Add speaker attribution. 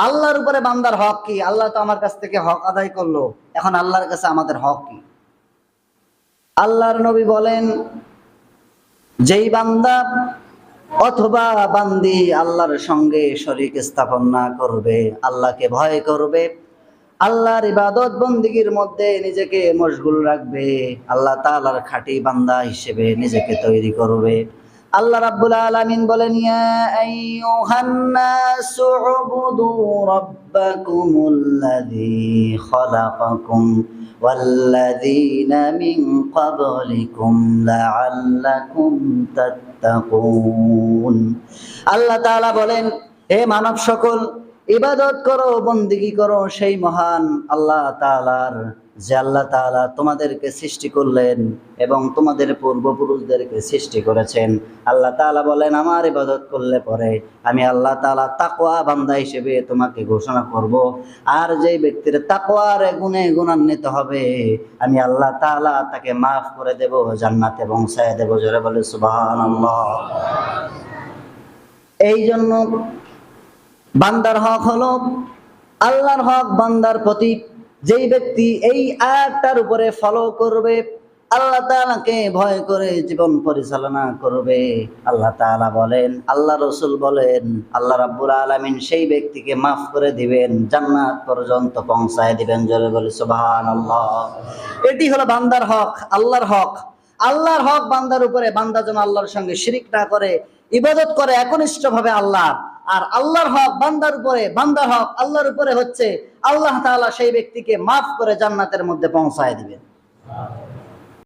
Speaker 1: আল্লাহর উপরে বান্দার হক কি? আল্লাহ তো আমার কাছ থেকে হক আদায় করলো, এখন আল্লাহর কাছে আমাদের হক কি? আল্লাহর নবী বলেন, যেই বান্দা অথবা বান্দি আল্লাহর সঙ্গে শরীক স্থাপন না করবে, আল্লাহকে ভয় করবে, আল্লাহর ইবাদত বন্দিগির মধ্যে নিজেকে মশগুল রাখবে, আল্লাহ তাআলার খাঁটি বান্দা হিসেবে নিজেকে তৈরি করবে। আল্লাহ রাব্বুল আলামিন বলেন, ইয়া আইয়ুহান নাসু উবুদু রাব্বাকুমুল্লাযী খালাকাকুম ওয়াল্লাযীনা মিন ক্বাবলিকুম লাআল্লাকুম তাত্তাকুন। আল্লাহ তাআলা বলেন, হে মানব সকল, ইবাদত করো, বন্দিগি করো সেই মহান আল্লাহ তাআলার, যে আল্লাহ তাআলা তোমাদেরকে সৃষ্টি করলেন এবং তোমাদের পূর্বপুরুষদেরকে সৃষ্টি করেছেন। আল্লাহ তাআলা বলেন, আমার ইবাদত করলে পরে আমি আল্লাহ তাআলা তাকওয়া বান্দা হিসেবে তোমাকে ঘোষণা করব। আর যেই ব্যক্তির তাকওয়ার গুণে গুণান্বিত হবে, আমি আল্লাহ তাআলা তাকে মাফ করে দেব, জান্নাতে পৌঁছায় দেব। জোরে বলে সুবহানাল্লাহ। এই জন্য বান্দার হক হলো আল্লাহর হক বান্দার প্রতি। যেই ব্যক্তি এই আয়াতটার উপরে ফলো করবে, আল্লাহ তাআলাকে ভয় করে জীবন পরিচালনা করবে, আল্লাহ তাআলা বলেন, আল্লাহ রাসূল বলেন, আল্লাহ রাব্বুল আলামিন সেই ব্যক্তিকে মাফ করে দিবেন, জান্নাত পর্যন্ত পৌঁছায় দিবেন। জোরে বলে সুবহানাল্লাহ। এটি হলো বান্দার হক, আল্লাহর হক। আল্লাহর হক বান্দার উপরে, বান্দা যেন আল্লাহর সঙ্গে শিরিক না করে, ইবাদত করে একনিষ্ঠভাবে আল্লাহ। আর আল্লাহর হক বান্দার উপরে, বান্দার হক আল্লাহর উপরে হচ্ছে আল্লাহ তাআলা সেই ব্যক্তিকে মাফ করে জান্নাতের মধ্যে পৌঁছায় দিবেন।